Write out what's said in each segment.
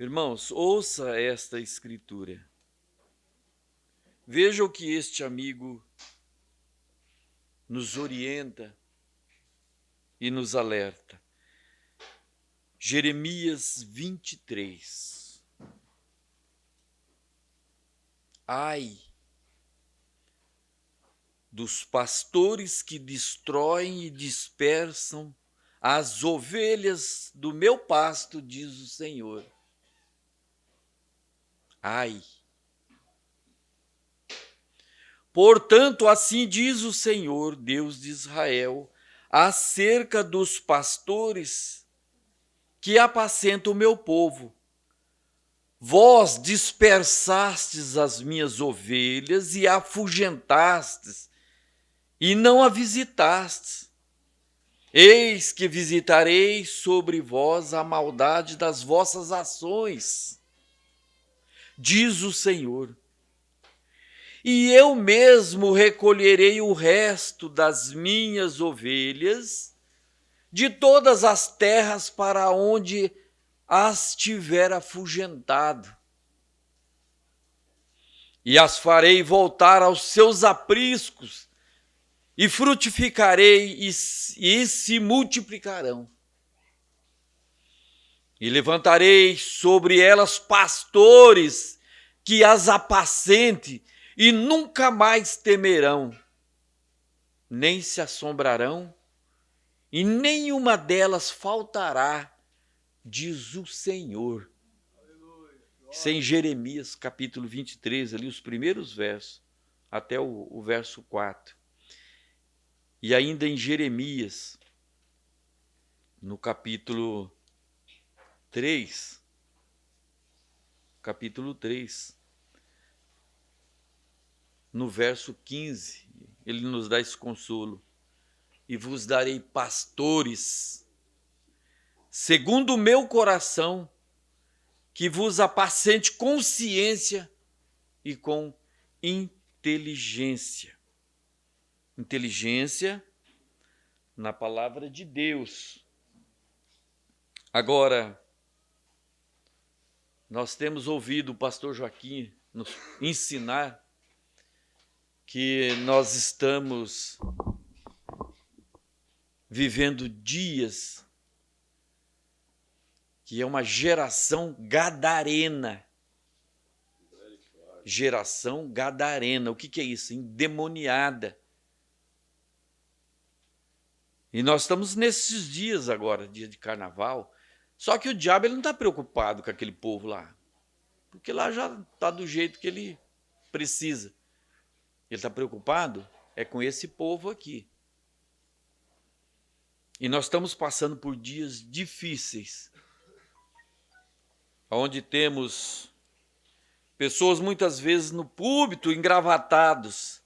Irmãos, ouça esta escritura. Veja o que este amigo nos orienta e nos alerta. Jeremias 23. Ai dos pastores que destroem e dispersam as ovelhas do meu pasto, diz o Senhor. Ai! Portanto, assim diz o Senhor, Deus de Israel, acerca dos pastores que apacentam o meu povo. Vós dispersastes as minhas ovelhas e afugentastes, e não a visitastes. Eis que visitarei sobre vós a maldade das vossas ações, diz o Senhor. E eu mesmo recolherei o resto das minhas ovelhas de todas as terras para onde as tiver afugentado, e as farei voltar aos seus apriscos, e frutificarei e se multiplicarão. E levantarei sobre elas pastores que as apacente, e nunca mais temerão, nem se assombrarão, e nenhuma delas faltará, diz o Senhor. Isso é em Jeremias capítulo 23, ali os primeiros versos, até o verso 4. E ainda em Jeremias, no capítulo 3, no verso 15, ele nos dá esse consolo. E vos darei pastores, segundo o meu coração, que vos apacente com ciência e com inteligência. Inteligência na palavra de Deus. Agora, nós temos ouvido o pastor Joaquim nos ensinar que nós estamos vivendo dias que é uma geração gadarena. Geração gadarena. O que é isso? Endemoniada. E nós estamos nesses dias agora, dia de carnaval. Só que o diabo ele não está preocupado com aquele povo lá. Porque lá já está do jeito que ele precisa. Ele está preocupado é com esse povo aqui. E nós estamos passando por dias difíceis, onde temos pessoas muitas vezes no púlpito, engravatados,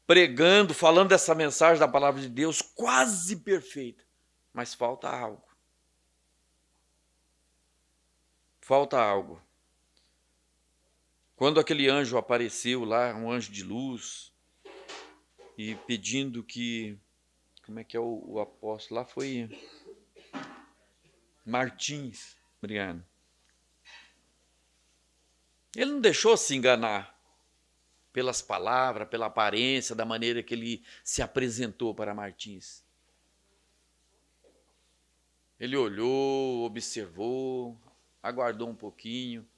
pregando, falando dessa mensagem da palavra de Deus, quase perfeita, mas falta algo. Falta algo. Quando aquele anjo apareceu lá, um anjo de luz, e pedindo que, como é que é o apóstolo lá? Foi Martins, obrigado. Ele não deixou se enganar pelas palavras, pela aparência, da maneira que ele se apresentou para Martins. Ele olhou, observou, aguardou um pouquinho,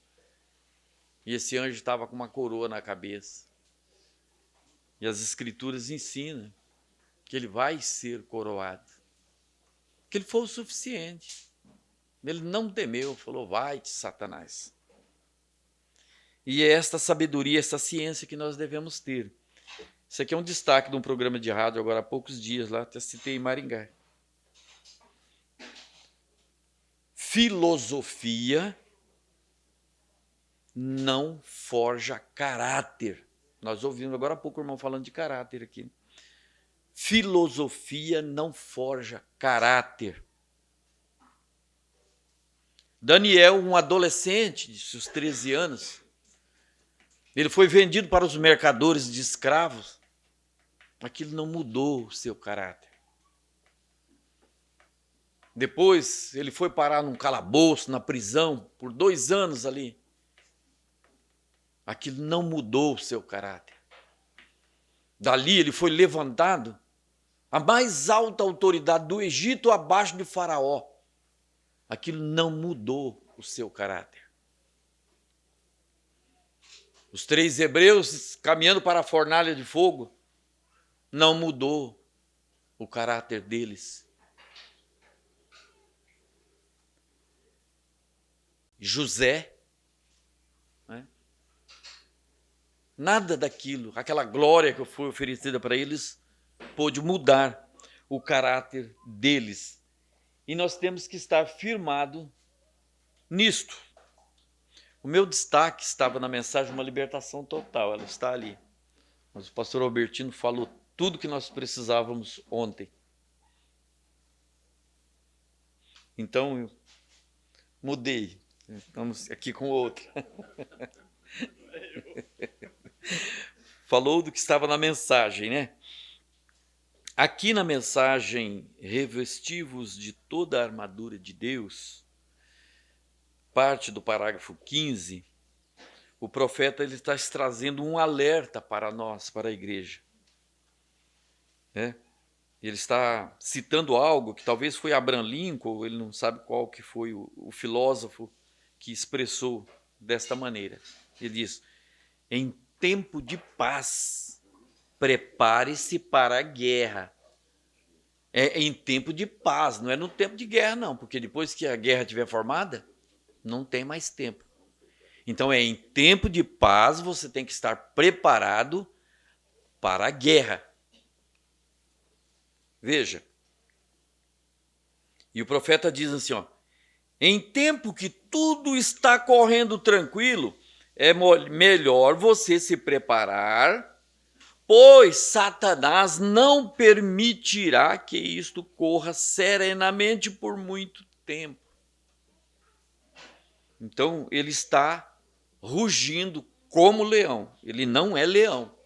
e esse anjo estava com uma coroa na cabeça. E as escrituras ensinam que ele vai ser coroado. Que ele foi o suficiente. Ele não temeu, falou, vai-te, Satanás. E é esta sabedoria, esta ciência que nós devemos ter. Isso aqui é um destaque de um programa de rádio agora há poucos dias, lá até citei em Maringá. Filosofia não forja caráter. Nós ouvimos agora há pouco o irmão falando de caráter aqui. Filosofia não forja caráter. Daniel, um adolescente de seus 13 anos, ele foi vendido para os mercadores de escravos. Aquilo não mudou o seu caráter. Depois ele foi parar num calabouço, na prisão, por 2 anos ali. Aquilo não mudou o seu caráter. Dali ele foi levantado a mais alta autoridade do Egito, abaixo de Faraó. Aquilo não mudou o seu caráter. Os 3 hebreus caminhando para a fornalha de fogo, não mudou o caráter deles. José, né? Nada daquilo, aquela glória que foi oferecida para eles, pôde mudar o caráter deles. E nós temos que estar firmado nisto. O meu destaque estava na mensagem Uma Libertação Total, ela está ali. Mas o pastor Albertino falou tudo que nós precisávamos ontem. Então, eu mudei. Estamos aqui com outra. Falou do que estava na mensagem, né? Aqui na mensagem, revesti-vos de toda a armadura de Deus, parte do parágrafo 15, o profeta ele está trazendo um alerta para nós, para a igreja. Né? Ele está citando algo que talvez foi Abraham Lincoln, ele não sabe qual que foi o filósofo que expressou desta maneira. Ele diz, em tempo de paz, prepare-se para a guerra. É em tempo de paz, não é no tempo de guerra não, porque depois que a guerra estiver formada, não tem mais tempo. Então é em tempo de paz, você tem que estar preparado para a guerra. Veja, e o profeta diz assim, ó, em tempo que tudo está correndo tranquilo, é melhor você se preparar, pois Satanás não permitirá que isto corra serenamente por muito tempo. Então, ele está rugindo como leão. Ele não é leão.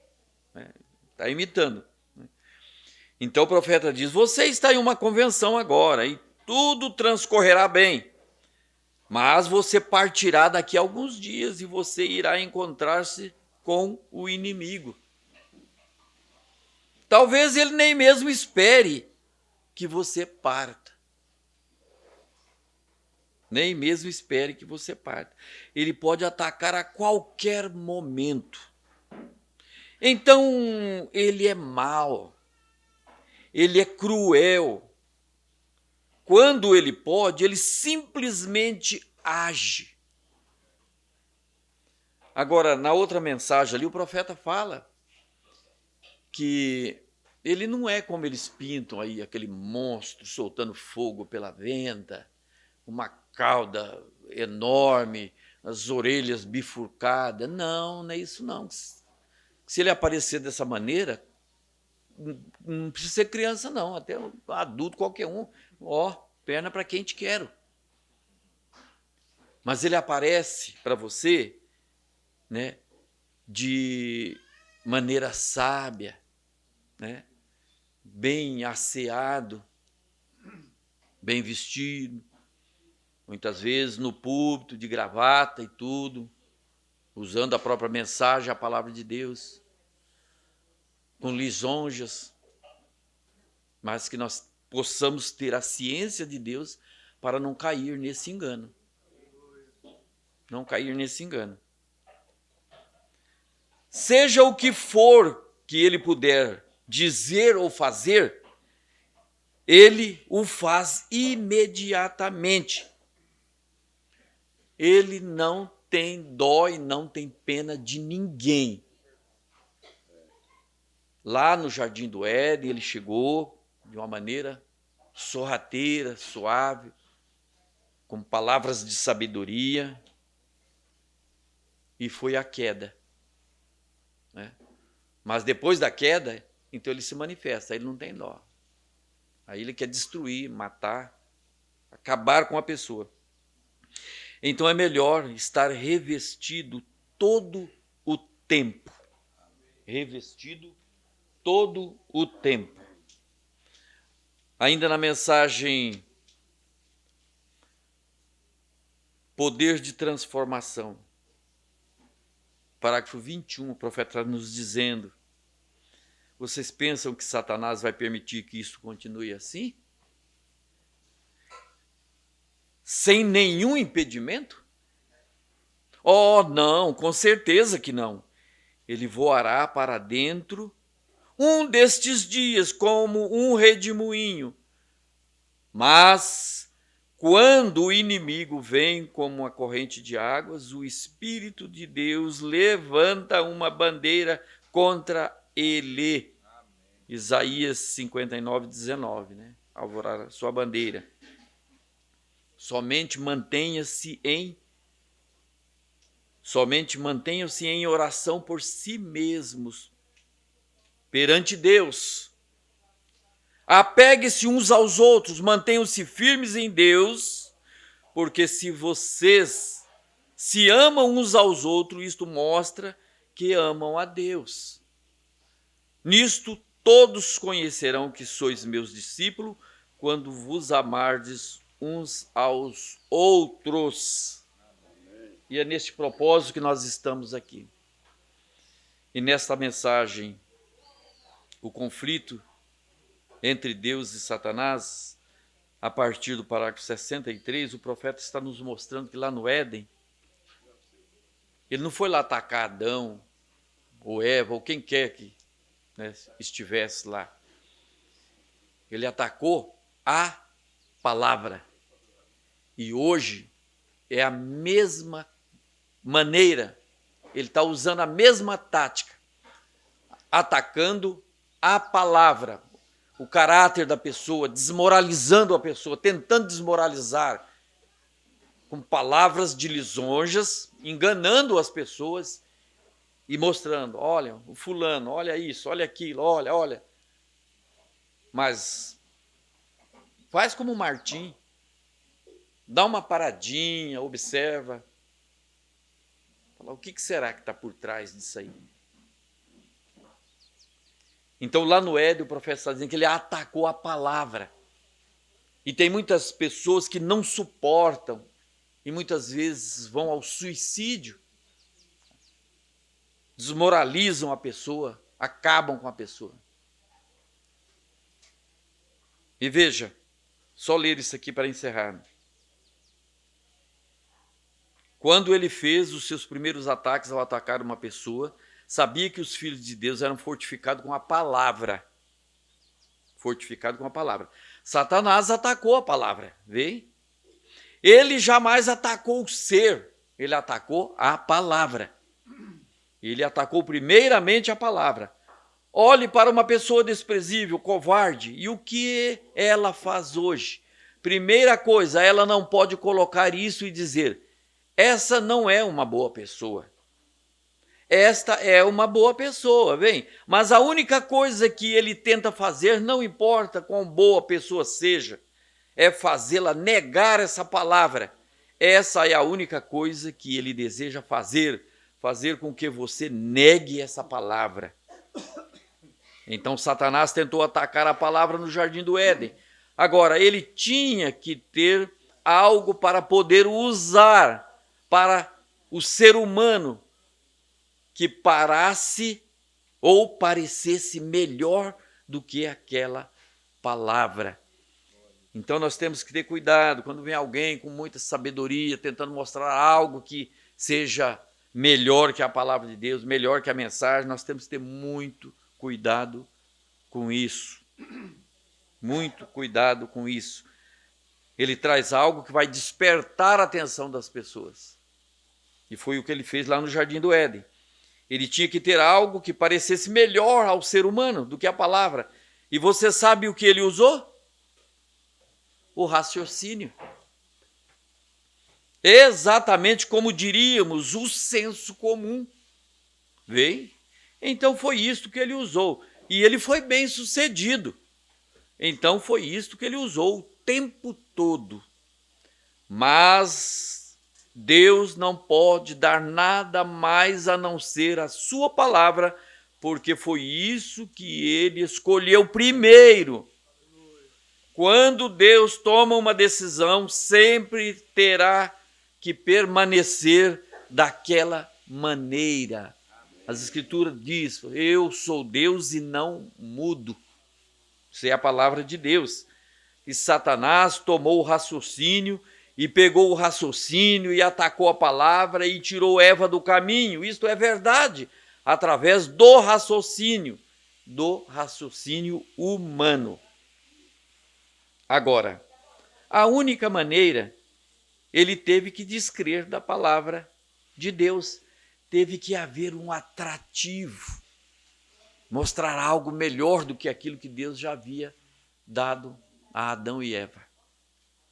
Está imitando. Então, o profeta diz, você está em uma convenção agora e tudo transcorrerá bem. Mas você partirá daqui a alguns dias e você irá encontrar-se com o inimigo. Talvez ele nem mesmo espere que você parta. Nem mesmo espere que você parta. Ele pode atacar a qualquer momento. Então, ele é mau. Ele é cruel. Quando ele pode, ele simplesmente age. Agora, na outra mensagem ali, o profeta fala que ele não é como eles pintam aí, aquele monstro soltando fogo pela venta, uma cauda enorme, as orelhas bifurcadas. Não, não é isso não. Se ele aparecer dessa maneira, não precisa ser criança não, até um adulto qualquer um. Ó, perna para quem te quero. Mas ele aparece para você, né, de maneira sábia, né, bem asseado, bem vestido, muitas vezes no púlpito, de gravata e tudo, usando a própria mensagem, a palavra de Deus, com lisonjas, mas que nós possamos ter a ciência de Deus para não cair nesse engano. Não cair nesse engano. Seja o que for que ele puder dizer ou fazer, ele o faz imediatamente. Ele não tem dó e não tem pena de ninguém. Lá no Jardim do Éden, ele chegou de uma maneira sorrateira, suave, com palavras de sabedoria, e foi a queda. Né? Mas depois da queda, então ele se manifesta, ele não tem dó. Aí ele quer destruir, matar, acabar com a pessoa. Então é melhor estar revestido todo o tempo. Revestido todo o tempo. Ainda na mensagem Poder de transformação. Parágrafo 21, o profeta está nos dizendo: vocês pensam que Satanás vai permitir que isso continue assim? Sem nenhum impedimento? Oh, não, com certeza que não. Ele voará para dentro um destes dias como um redemoinho. Mas, quando o inimigo vem como uma corrente de águas, o Espírito de Deus levanta uma bandeira contra ele. Amém. Isaías 59, 19, né? Alvorar a sua bandeira. Somente mantenham-se em oração por si mesmos, perante Deus. Apegue-se uns aos outros, mantenham-se firmes em Deus, porque se vocês se amam uns aos outros, isto mostra que amam a Deus. Nisto todos conhecerão que sois meus discípulos, quando vos amardes uns aos outros. E é neste propósito que nós estamos aqui. E nesta mensagem, o conflito entre Deus e Satanás, a partir do parágrafo 63, o profeta está nos mostrando que lá no Éden, ele não foi lá atacar Adão, ou Eva, ou quem quer que, né, estivesse lá. Ele atacou a palavra. E hoje é a mesma maneira, ele está usando a mesma tática, atacando a palavra, o caráter da pessoa, desmoralizando a pessoa, tentando desmoralizar com palavras de lisonjas, enganando as pessoas e mostrando: olha, o fulano, olha isso, olha aquilo, olha. Mas faz como o Martim, dá uma paradinha, observa. Fala, o que será que está por trás disso aí? Então lá no Éden o profeta está dizendo que ele atacou a palavra. E tem muitas pessoas que não suportam e muitas vezes vão ao suicídio. Desmoralizam a pessoa, acabam com a pessoa. E veja, só ler isso aqui para encerrar. Quando ele fez os seus primeiros ataques ao atacar uma pessoa, sabia que os filhos de Deus eram fortificados com a palavra. Fortificado com a palavra. Satanás atacou a palavra, vê? Ele jamais atacou o ser, ele atacou a palavra. Ele atacou primeiramente a palavra. Olhe para uma pessoa desprezível, covarde, e o que ela faz hoje? Primeira coisa, ela não pode colocar isso e dizer: essa não é uma boa pessoa. Esta é uma boa pessoa, bem, mas a única coisa que ele tenta fazer, não importa quão boa a pessoa seja, é fazê-la negar essa palavra. Essa é a única coisa que ele deseja fazer com que você negue essa palavra. Então Satanás tentou atacar a palavra no jardim do Éden. Agora, ele tinha que ter algo para poder usar para o ser humano que parasse ou parecesse melhor do que aquela palavra. Então nós temos que ter cuidado quando vem alguém com muita sabedoria, tentando mostrar algo que seja melhor que a palavra de Deus, melhor que a mensagem. Nós temos que ter muito cuidado com isso. Muito cuidado com isso. Ele traz algo que vai despertar a atenção das pessoas. E foi o que ele fez lá no Jardim do Éden. Ele tinha que ter algo que parecesse melhor ao ser humano do que a palavra. E você sabe o que ele usou? O raciocínio. Exatamente como diríamos, o senso comum. Vem? Então foi isto que ele usou. E ele foi bem sucedido. Então foi isto que ele usou o tempo todo. Mas Deus não pode dar nada mais a não ser a sua palavra, porque foi isso que ele escolheu primeiro. Quando Deus toma uma decisão, sempre terá que permanecer daquela maneira. As Escrituras dizem, eu sou Deus e não mudo. Isso é a palavra de Deus. E Satanás tomou o raciocínio e pegou o raciocínio e atacou a palavra e tirou Eva do caminho. Isto é verdade, através do raciocínio humano. Agora, a única maneira, ele teve que descrer da palavra de Deus. Teve que haver um atrativo, mostrar algo melhor do que aquilo que Deus já havia dado a Adão e Eva.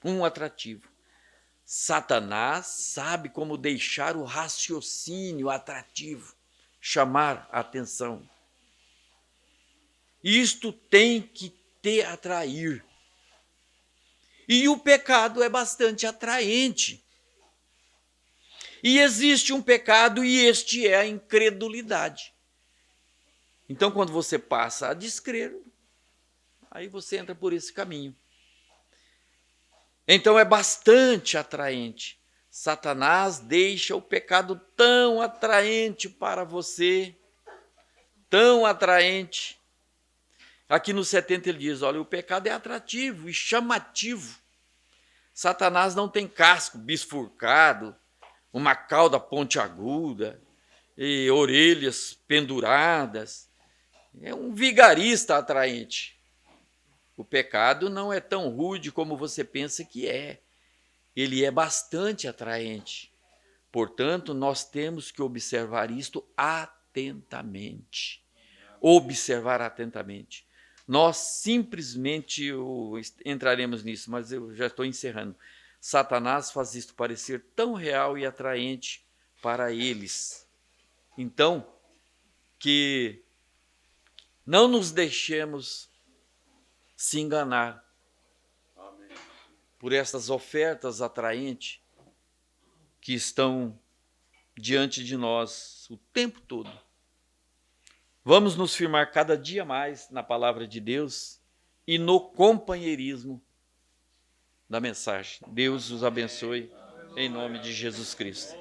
Um atrativo. Satanás sabe como deixar o raciocínio atrativo, chamar a atenção. Isto tem que te atrair. E o pecado é bastante atraente. E existe um pecado e este é a incredulidade. Então, quando você passa a descrer, aí você entra por esse caminho. Então, é bastante atraente. Satanás deixa o pecado tão atraente para você, tão atraente. Aqui no 70 ele diz, olha, o pecado é atrativo e chamativo. Satanás não tem casco bifurcado, uma cauda pontiaguda e orelhas penduradas. É um vigarista atraente. O pecado não é tão rude como você pensa que é. Ele é bastante atraente. Portanto, nós temos que observar isto atentamente. Observar atentamente. Nós simplesmente entraremos nisso, mas eu já estou encerrando. Satanás faz isto parecer tão real e atraente para eles. Então, que não nos deixemos se enganar por essas ofertas atraentes que estão diante de nós o tempo todo. Vamos nos firmar cada dia mais na palavra de Deus e no companheirismo da mensagem. Deus os abençoe em nome de Jesus Cristo.